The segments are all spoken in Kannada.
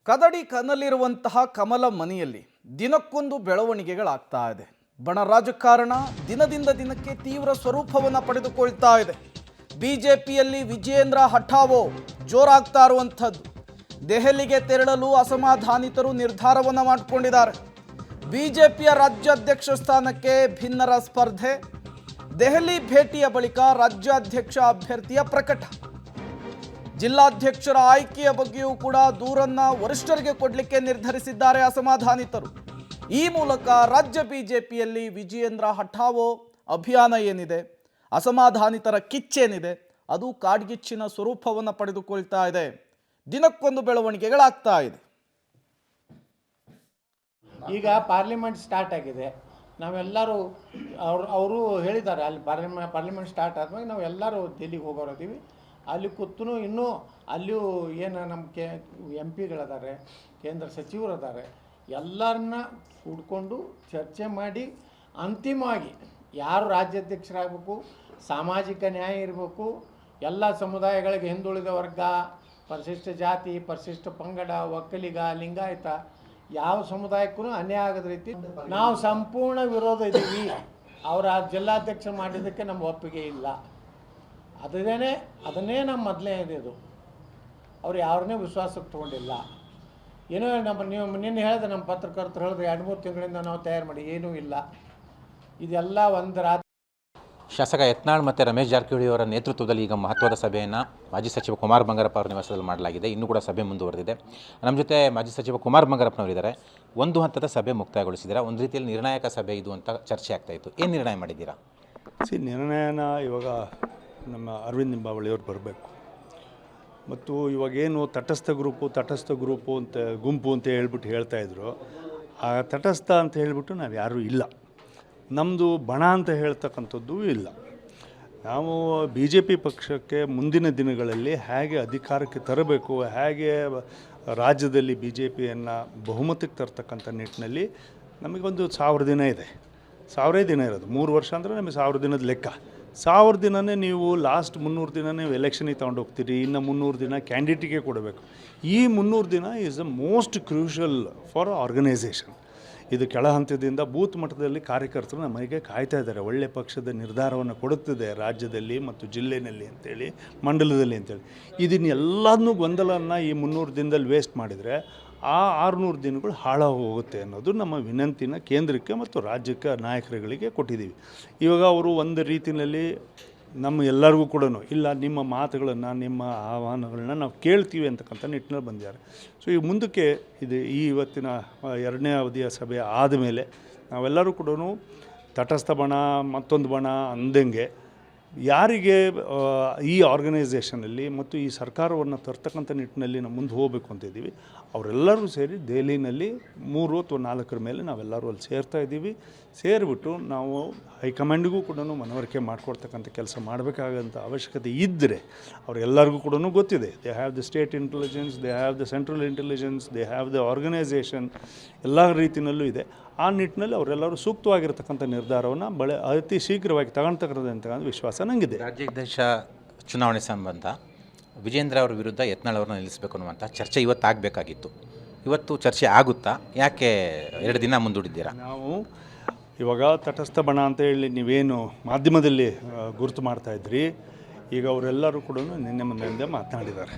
ಕದಡಿ ಕನಲಿರುವಂತಹ ಕಮಲ ಮನೆಯಲ್ಲಿ ದಿನಕ್ಕೊಂದು ಬೆಳವಣಿಗೆಗಳಾಗ್ತಾ ಇದೆ. ಬಣ ರಾಜಕಾರಣ ದಿನದಿಂದ ದಿನಕ್ಕೆ ತೀವ್ರ ಸ್ವರೂಪವನ್ನು ಪಡೆದುಕೊಳ್ತಾ ಇದೆ. ಬಿಜೆಪಿಯಲ್ಲಿ ವಿಜಯೇಂದ್ರ ಹಠಾವೋ ಜೋರಾಗ್ತಾ ಇರುವಂಥದ್ದು. ದೆಹಲಿಗೆ ತೆರಳಲು ಅಸಮಾಧಾನಿತರು ನಿರ್ಧಾರವನ್ನು ಮಾಡಿಕೊಂಡಿದ್ದಾರೆ. ಬಿಜೆಪಿಯ ರಾಜ್ಯಾಧ್ಯಕ್ಷ ಸ್ಥಾನಕ್ಕೆ ಭಿನ್ನರ ಸ್ಪರ್ಧೆ. ದೆಹಲಿ ಭೇಟಿಯ ಬಳಿಕ ರಾಜ್ಯಾಧ್ಯಕ್ಷ ಅಭ್ಯರ್ಥಿಯ ಪ್ರಕಟ. ಜಿಲ್ಲಾಧ್ಯಕ್ಷರ ಆಯ್ಕೆಯ ಬಗ್ಗೆಯೂ ಕೂಡ ದೂರನ್ನ ವರಿಷ್ಠರಿಗೆ ಕೊಡಲಿಕ್ಕೆ ನಿರ್ಧರಿಸಿದ್ದಾರೆ ಅಸಮಾಧಾನಿತರು. ಈ ಮೂಲಕ ರಾಜ್ಯ ಬಿಜೆಪಿಯಲ್ಲಿ ವಿಜಯೇಂದ್ರ ಹಠಾವೋ ಅಭಿಯಾನ ಏನಿದೆ, ಅಸಮಾಧಾನಿತರ ಕಿಚ್ಚೇನಿದೆ, ಅದು ಕಾಡ್ಗಿಚ್ಚಿನ ಸ್ವರೂಪವನ್ನು ಪಡೆದುಕೊಳ್ತಾ ಇದೆ. ದಿನಕ್ಕೊಂದು ಬೆಳವಣಿಗೆಗಳಾಗ್ತಾ ಇದೆ. ಈಗ ಪಾರ್ಲಿಮೆಂಟ್ ಸ್ಟಾರ್ಟ್ ಆಗಿದೆ. ನಾವೆಲ್ಲರೂ ಅವರು ಹೇಳಿದ್ದಾರೆ, ಅಲ್ಲಿ ಪಾರ್ಲಿಮೆಂಟ್ ಸ್ಟಾರ್ಟ್ ಆದ್ಮೇಲೆ ನಾವೆಲ್ಲರೂ ದಿಲ್ಲಿಗೆ ಹೋಗೋರಿದ್ದೀವಿ. ಅಲ್ಲಿ ಕೂತು ಇನ್ನೂ ಅಲ್ಲಿಯೂ ಏನು ನಮ್ಮ ಎಂ ಪಿಗಳಿದ್ದಾರೆ, ಕೇಂದ್ರ ಸಚಿವರಿದ್ದಾರೆ, ಎಲ್ಲರನ್ನ ಕೂಡ್ಕೊಂಡು ಚರ್ಚೆ ಮಾಡಿ ಅಂತಿಮವಾಗಿ ಯಾರು ರಾಜ್ಯಾಧ್ಯಕ್ಷರಾಗಬೇಕು, ಸಾಮಾಜಿಕ ನ್ಯಾಯ ಇರಬೇಕು, ಎಲ್ಲ ಸಮುದಾಯಗಳಿಗೆ ಹಿಂದುಳಿದ ವರ್ಗ, ಪರಿಶಿಷ್ಟ ಜಾತಿ, ಪರಿಶಿಷ್ಟ ಪಂಗಡ, ಒಕ್ಕಲಿಗ, ಲಿಂಗಾಯತ ಯಾವ ಸಮುದಾಯಕ್ಕೂ ಅನ್ಯಾಯ ಆಗದ ರೀತಿ ನಾವು ಸಂಪೂರ್ಣ ವಿರೋಧ ಇದ್ದೀವಿ. ಅವರ ಜಿಲ್ಲಾಧ್ಯಕ್ಷ ಮಾಡಿದ್ದಕ್ಕೆ ನಮ್ಮ ಒಪ್ಪಿಗೆ ಇಲ್ಲ. ಅದನ್ನೇ ನಮ್ಮ ಮೊದಲೇ ಇದು. ಅವ್ರು ಯಾರನ್ನೇ ವಿಶ್ವಾಸಕ್ಕೆ ತೊಗೊಂಡಿಲ್ಲ. ಏನೋ ನೀವು ನಿನ್ನೆ ಹೇಳಿದೆ, ನಮ್ಮ ಪತ್ರಕರ್ತರು ಹೇಳಿದ್ರೆ 2-3 ತಿಂಗಳಿಂದ ನಾವು ತಯಾರು ಮಾಡಿ ಏನೂ ಇಲ್ಲ. ಇದೆಲ್ಲ ಒಂದು ರಾತ್ರಿ. ಶಾಸಕ ಯತ್ನಾಳ್ ಮತ್ತು ರಮೇಶ್ ಜಾರಕಿಹೊಳಿ ಅವರ ನೇತೃತ್ವದಲ್ಲಿ ಈಗ ಮಹತ್ವದ ಸಭೆಯನ್ನು ಮಾಜಿ ಸಚಿವ ಕುಮಾರ್ ಬಂಗಾರಪ್ಪ ಅವರ ನಿವಾಸದಲ್ಲಿ ಮಾಡಲಾಗಿದೆ. ಇನ್ನೂ ಕೂಡ ಸಭೆ ಮುಂದುವರೆದಿದೆ. ನಮ್ಮ ಜೊತೆ ಮಾಜಿ ಸಚಿವ ಕುಮಾರ್ ಬಂಗಾರಪ್ಪನವರಿದ್ದಾರೆ. ಒಂದು ಹಂತದ ಸಭೆ ಮುಕ್ತಾಯಗೊಳಿಸಿದ್ದೀರಾ. ಒಂದು ರೀತಿಯಲ್ಲಿ ನಿರ್ಣಾಯಕ ಸಭೆ ಇದು ಅಂತ ಚರ್ಚೆ ಆಗ್ತಾಯಿತ್ತು. ಏನು ನಿರ್ಣಯ ಮಾಡಿದ್ದೀರಾ? ನಿರ್ಣಯನ ಇವಾಗ ನಮ್ಮ ಅರವಿಂದ್ ಲಿಂಬಾವಳಿಯವ್ರು ಬರಬೇಕು. ಮತ್ತು ಇವಾಗೇನು ತಟಸ್ಥ ಗ್ರೂಪು ಅಂತ ಗುಂಪು ಅಂತ ಹೇಳ್ತಾಯಿದ್ರು. ಆ ತಟಸ್ಥ ಅಂತ ಹೇಳಿಬಿಟ್ಟು ನಾವು ಯಾರೂ ಇಲ್ಲ. ನಮ್ಮದು ಬಣ ಅಂತ ಹೇಳ್ತಕ್ಕಂಥದ್ದು ಇಲ್ಲ. ನಾವು ಬಿ ಜೆ ಪಿ ಪಕ್ಷಕ್ಕೆ ಮುಂದಿನ ದಿನಗಳಲ್ಲಿ ಹೇಗೆ ಅಧಿಕಾರಕ್ಕೆ ತರಬೇಕು, ಹೇಗೆ ರಾಜ್ಯದಲ್ಲಿ ಬಿ ಜೆ ಪಿಯನ್ನು ಬಹುಮತಕ್ಕೆ ತರ್ತಕ್ಕಂಥ ನಿಟ್ಟಿನಲ್ಲಿ ನಮಗೊಂದು 1000 ದಿನ ಇದೆ. 1000 ದಿನ ಇರೋದು. 3 ವರ್ಷ ಅಂದರೆ ನಮಗೆ 1000 ದಿನದ ಲೆಕ್ಕ. 1000 ದಿನವೇ ನೀವು ಲಾಸ್ಟ್ 300 ದಿನ ನೀವು ಎಲೆಕ್ಷನಿಗೆ ತೊಗೊಂಡೋಗ್ತೀರಿ. ಇನ್ನು 300 ದಿನ ಕ್ಯಾಂಡಿಡೇಟಿಗೆ ಕೊಡಬೇಕು. ಈ 300 ದಿನ is the most crucial for organisation. ಇದು ಕೆಳ ಹಂತದಿಂದ ಬೂತ್ ಮಟ್ಟದಲ್ಲಿ ಕಾರ್ಯಕರ್ತರು ನಮಗೆ ಕಾಯ್ತಾ ಇದ್ದಾರೆ. ಒಳ್ಳೆಯ ಪಕ್ಷದ ನಿರ್ಧಾರವನ್ನು ಕೊಡುತ್ತದೆ ರಾಜ್ಯದಲ್ಲಿ ಮತ್ತು ಜಿಲ್ಲೆಯಲ್ಲಿ ಅಂತೇಳಿ, ಮಂಡಲದಲ್ಲಿ ಅಂತೇಳಿ. ಇದನ್ನೆಲ್ಲದನ್ನೂ ಗೊಂದಲನ್ನು ಈ 300 ದಿನದಲ್ಲಿ ವೇಸ್ಟ್ ಮಾಡಿದರೆ ಆ 600 ದಿನಗಳು ಹಾಳಾಗಿ ಹೋಗುತ್ತೆ ಅನ್ನೋದು ನಮ್ಮ ವಿನಂತಿನ ಕೇಂದ್ರಕ್ಕೆ ಮತ್ತು ರಾಜ್ಯಕ್ಕೆ ನಾಯಕರುಗಳಿಗೆ ಕೊಟ್ಟಿದ್ದೀವಿ. ಇವಾಗ ಅವರು ಒಂದು ರೀತಿಯಲ್ಲಿ ನಮ್ಮ ಎಲ್ಲರಿಗೂ ಕೂಡ ಇಲ್ಲ, ನಿಮ್ಮ ಮಾತುಗಳನ್ನು, ನಿಮ್ಮ ಆಹ್ವಾನಗಳನ್ನ ನಾವು ಕೇಳ್ತೀವಿ ಅಂತಕ್ಕಂಥ ನಿಟ್ಟಿನಲ್ಲಿ ಬಂದಿದ್ದಾರೆ. ಸೊ ಈ ಮುಂದಕ್ಕೆ ಇವತ್ತಿನ 2ನೇ ಅವಧಿಯ ಸಭೆ ಆದಮೇಲೆ ನಾವೆಲ್ಲರೂ ಕೂಡ ತಟಸ್ಥ ಬಣ ಮತ್ತೊಂದು ಬಣ ಅಂದಂಗೆ ಯಾರಿಗೆ ಈ ಆರ್ಗನೈಸೇಷನಲ್ಲಿ ಮತ್ತು ಈ ಸರ್ಕಾರವನ್ನು ತರ್ತಕ್ಕಂಥ ನಿಟ್ಟಿನಲ್ಲಿ ನಾವು ಮುಂದೆ ಹೋಗಬೇಕು ಅಂತಿದ್ದೀವಿ, ಅವರೆಲ್ಲರೂ ಸೇರಿ ದೆಹಲಿನಲ್ಲಿ 3 ಅಥವಾ 4 ಮೇಲೆ ನಾವೆಲ್ಲರೂ ಅಲ್ಲಿ ಸೇರ್ತಾ ಇದ್ದೀವಿ. ಸೇರಿಬಿಟ್ಟು ನಾವು ಹೈಕಮಾಂಡಿಗೂ ಕೂಡ ಮನವರಿಕೆ ಮಾಡಿಕೊಡ್ತಕ್ಕಂಥ ಕೆಲಸ ಮಾಡಬೇಕಾಗಂಥ ಅವಶ್ಯಕತೆ ಇದ್ದರೆ ಅವರೆಲ್ಲರಿಗೂ ಕೂಡ ಗೊತ್ತಿದೆ. They have the state intelligence, they have the central intelligence, they have the organisation, ಎಲ್ಲ ರೀತಿಯಲ್ಲೂ ಇದೆ. ಆ ನಿಟ್ಟಿನಲ್ಲಿ ಅವರೆಲ್ಲರೂ ಸೂಕ್ತವಾಗಿರ್ತಕ್ಕಂಥ ನಿರ್ಧಾರವನ್ನು ಅತಿ ಶೀಘ್ರವಾಗಿ ತಗೊಳ್ತಕ್ಕಂಥ ವಿಶ್ವಾಸ ನನಗಿದೆ. ರಾಜ್ಯಾಧ್ಯಕ್ಷ ಚುನಾವಣೆ ಸಂಬಂಧ ವಿಜೇಂದ್ರ ಅವರ ವಿರುದ್ಧ ಯತ್ನಾಳ್ ಅವರನ್ನ ನಿಲ್ಲಿಸಬೇಕು ಅನ್ನುವಂಥ ಚರ್ಚೆ ಇವತ್ತಾಗಬೇಕಾಗಿತ್ತು. ಇವತ್ತು ಚರ್ಚೆ ಆಗುತ್ತಾ? ಯಾಕೆ 2 ದಿನ ಮುಂದೂಡಿದ್ದೀರಾ? ನಾವು ಇವಾಗ ತಟಸ್ಥ ಬಣ ಅಂತ ಹೇಳಿ ನೀವೇನು ಮಾಧ್ಯಮದಲ್ಲಿ ಗುರುತು ಮಾಡ್ತಾಯಿದ್ರಿ, ಈಗ ಅವರೆಲ್ಲರೂ ಕೂಡ ನಿನ್ನೆ ಮುಂದೆ ಮಾತನಾಡಿದ್ದಾರೆ.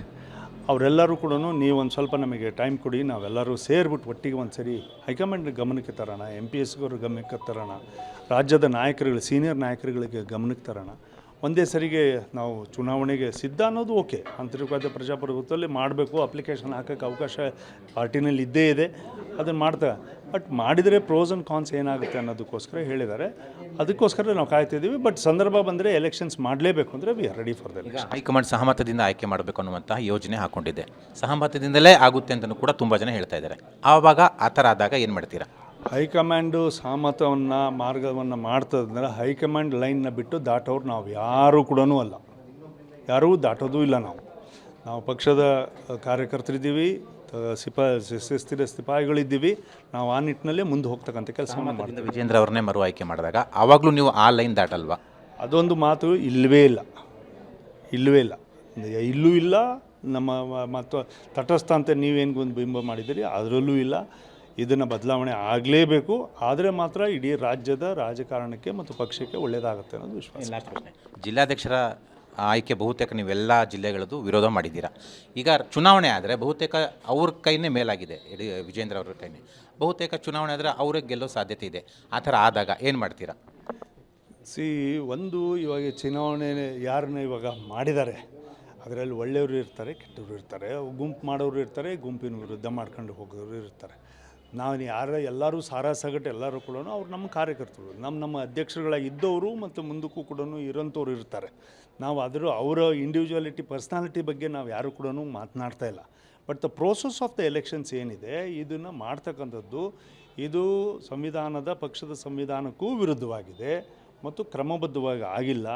ಅವರೆಲ್ಲರೂ ಕೂಡ ನೀವೊಂದು ಸ್ವಲ್ಪ ನಮಗೆ ಟೈಮ್ ಕೊಡಿ, ನಾವೆಲ್ಲರೂ ಸೇರಿಬಿಟ್ಟು ಒಟ್ಟಿಗೆ ಒಂದು ಸರಿ ಹೈಕಮಾಂಡ್ ಗಮನಕ್ಕೆ ತರೋಣ, MPSಗವರು ಗಮನಕ್ಕೆ ತರೋಣ, ರಾಜ್ಯದ ನಾಯಕರುಗಳು, ಸೀನಿಯರ್ ನಾಯಕರುಗಳಿಗೆ ಗಮನಕ್ಕೆ ತರೋಣ. ಒಂದೇ ಸರಿಗೆ ನಾವು ಚುನಾವಣೆಗೆ ಸಿದ್ಧ ಅನ್ನೋದು ಓಕೆ. ಆಂತರಿಕವಾದ ಪ್ರಜಾಪ್ರಭುತ್ವದಲ್ಲಿ ಮಾಡಬೇಕು, ಅಪ್ಲಿಕೇಶನ್ ಹಾಕೋಕ್ಕೆ ಅವಕಾಶ ಪಾರ್ಟಿನಲ್ಲಿ ಇದ್ದೇ ಇದೆ, ಅದನ್ನು ಮಾಡ್ತಾ. ಬಟ್ ಮಾಡಿದರೆ ಪ್ರೋಸ್ ಆ್ಯಂಡ್ ಕಾನ್ಸ್ ಏನಾಗುತ್ತೆ ಅನ್ನೋದಕ್ಕೋಸ್ಕರ ಹೇಳಿದ್ದಾರೆ. ಅದಕ್ಕೋಸ್ಕರ ನಾವು ಕಾಯ್ತಿದ್ದೀವಿ. ಬಟ್ ಸಂದರ್ಭ ಬಂದರೆ ಎಲೆಕ್ಷನ್ಸ್ ಮಾಡಲೇಬೇಕು ಅಂದರೆ we are ready for the election. High command ಸಹಮತದಿಂದ ಆಯ್ಕೆ ಮಾಡಬೇಕು ಅನ್ನುವಂಥ ಯೋಜನೆ ಹಾಕ್ಕೊಂಡಿದೆ. ಸಹಮತದಿಂದಲೇ ಆಗುತ್ತೆ ಅಂತಲೂ ಕೂಡ ತುಂಬ ಜನ ಹೇಳ್ತಾ ಇದ್ದಾರೆ. ಆವಾಗ ಆ ಥರ ಆದಾಗ ಏನು ಮಾಡ್ತೀರಾ? ಹೈಕಮಾಂಡು ಸಹಮತವನ್ನು ಮಾರ್ಗವನ್ನು ಮಾಡ್ತದಂದ್ರೆ ಹೈಕಮಾಂಡ್ ಲೈನ್ನ ಬಿಟ್ಟು ದಾಟೋರು ನಾವು ಯಾರೂ ಕೂಡ ಅಲ್ಲ, ಯಾರೂ ದಾಟೋದು ಇಲ್ಲ. ನಾವು ಪಕ್ಷದ ಕಾರ್ಯಕರ್ತರಿದ್ದೀವಿ, ಶಿಸ್ತಿನ ಸಿಪಾಯಿಗಳಿದ್ದೀವಿ. ನಾವು ಆ ನಿಟ್ಟಿನಲ್ಲೇ ಮುಂದೆ ಹೋಗ್ತಕ್ಕಂಥ ಕೆಲಸ ಮಾಡ್ತೀವಿ. ವಿಜೇಂದ್ರ ಅವ್ರನ್ನೇ ಮರು ಆಯ್ಕೆ ಮಾಡಿದಾಗ ಆವಾಗಲೂ ನೀವು ಆ ಲೈನ್ ದಾಟಲ್ವಾ? ಅದೊಂದು ಮಾತು ಇಲ್ಲವೇ ಇಲ್ಲ. ಇಲ್ಲೂ ಇಲ್ಲ, ನಮ್ಮ ಮತ್ತು ತಟಸ್ಥ ಅಂತ ನೀವೇನು ಒಂದು ಬಿಂಬ ಮಾಡಿದ್ದೀರಿ ಅದರಲ್ಲೂ ಇಲ್ಲ. ಇದನ್ನು ಬದಲಾವಣೆ ಆಗಲೇಬೇಕು. ಆದರೆ ಮಾತ್ರ ಇಡೀ ರಾಜ್ಯದ ರಾಜಕಾರಣಕ್ಕೆ ಮತ್ತು ಪಕ್ಷಕ್ಕೆ ಒಳ್ಳೆಯದಾಗುತ್ತೆ ಅನ್ನೋದು ವಿಶ್ವಾಸ. ಲಾಸ್ಟ್ ಪ್ರಶ್ನೆ, ಜಿಲ್ಲಾಧ್ಯಕ್ಷರ ಆಯ್ಕೆ ಬಹುತೇಕ ನೀವೆಲ್ಲ ಜಿಲ್ಲೆಗಳದ್ದು ವಿರೋಧ ಮಾಡಿದ್ದೀರಾ. ಈಗ ಚುನಾವಣೆ ಆದರೆ ಬಹುತೇಕ ಅವ್ರ ಕೈನೇ ಮೇಲಾಗಿದೆ, ಇಡೀ ವಿಜೇಂದ್ರ ಅವ್ರ ಕೈನೇ. ಬಹುತೇಕ ಚುನಾವಣೆ ಆದರೆ ಅವ್ರಿಗೆ ಗೆಲ್ಲೋ ಸಾಧ್ಯತೆ ಇದೆ. ಆ ಥರ ಆದಾಗ ಏನು ಮಾಡ್ತೀರಾ? ಒಂದು ಇವಾಗ ಚುನಾವಣೆ ಯಾರನ್ನ ಇವಾಗ ಮಾಡಿದ್ದಾರೆ ಅದರಲ್ಲಿ ಒಳ್ಳೆಯವರು ಇರ್ತಾರೆ, ಕೆಟ್ಟವರು ಇರ್ತಾರೆ, ಗುಂಪು ಮಾಡೋರು ಇರ್ತಾರೆ, ಗುಂಪಿನ ವಿರುದ್ಧ ಮಾಡ್ಕೊಂಡು ಹೋಗೋರು ಇರ್ತಾರೆ. ನಾವು ಎಲ್ಲರೂ ಸಾರಾಸಗಟ್ಟು ಎಲ್ಲರೂ ಕೂಡ ಅವ್ರು ನಮ್ಮ ಕಾರ್ಯಕರ್ತರು, ನಮ್ಮ ಅಧ್ಯಕ್ಷರುಗಳಾಗಿ ಇದ್ದವರು ಮತ್ತು ಮುಂದಕ್ಕೂ ಕೂಡ ಇರೋಂಥವ್ರು ಇರ್ತಾರೆ. ನಾವು ಅವರ ಇಂಡಿವಿಜುವಾಲಿಟಿ ಪರ್ಸ್ನಾಲಿಟಿ ಬಗ್ಗೆ ನಾವು ಯಾರು ಕೂಡ ಮಾತನಾಡ್ತಾ ಇಲ್ಲ. But the process of the elections ಏನಿದೆ ಇದನ್ನು ಮಾಡ್ತಕ್ಕಂಥದ್ದು ಇದು ಪಕ್ಷದ ಸಂವಿಧಾನಕ್ಕೂ ವಿರುದ್ಧವಾಗಿದೆ ಮತ್ತು ಕ್ರಮಬದ್ಧವಾಗಿ ಆಗಿಲ್ಲ.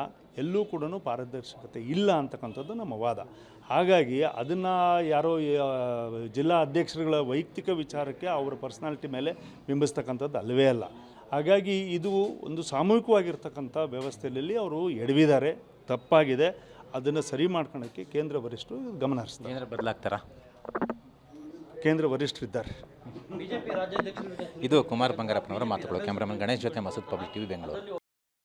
ಎಲ್ಲೂ ಕೂಡ ಪಾರದರ್ಶಕತೆ ಇಲ್ಲ ಅಂತಕ್ಕಂಥದ್ದು ನಮ್ಮ ವಾದ. ಹಾಗಾಗಿ ಅದನ್ನು ಯಾರೋ ಜಿಲ್ಲಾ ಅಧ್ಯಕ್ಷರುಗಳ ವೈಯಕ್ತಿಕ ವಿಚಾರಕ್ಕೆ ಅವರ ಪರ್ಸ್ನಾಲಿಟಿ ಮೇಲೆ ಬಿಂಬಿಸ್ತಕ್ಕಂಥದ್ದು ಅಲ್ಲವೇ ಅಲ್ಲ. ಹಾಗಾಗಿ ಇದು ಒಂದು ಸಾಮೂಹಿಕವಾಗಿರ್ತಕ್ಕಂಥ ವ್ಯವಸ್ಥೆಯಲ್ಲಿ ಅವರು ಎಡವಿದ್ದಾರೆ, ತಪ್ಪಾಗಿದೆ. ಅದನ್ನು ಸರಿ ಮಾಡ್ಕೊಳ್ಳೋಕ್ಕೆ ಕೇಂದ್ರ ವರಿಷ್ಠರು ಗಮನ ಹರಿಸ್ತಾರೆ. ಏನಾದ್ರು ಬದಲಾಗ್ತಾರಾ? ಕೇಂದ್ರ ವರಿಷ್ಠರಿದ್ದಾರೆ. ಇದು ಕುಮಾರ್ ಬಂಗಾರಪ್ಪನವರ ಮಾತುಗಳು. ಕ್ಯಾಮ್ರಾಮನ್ ಗಣೇಶ್ ಜೊತೆ ಮಸೂದ್, ಪಬ್ಲಿಕ್ ಟಿವಿ, ಬೆಂಗಳೂರು.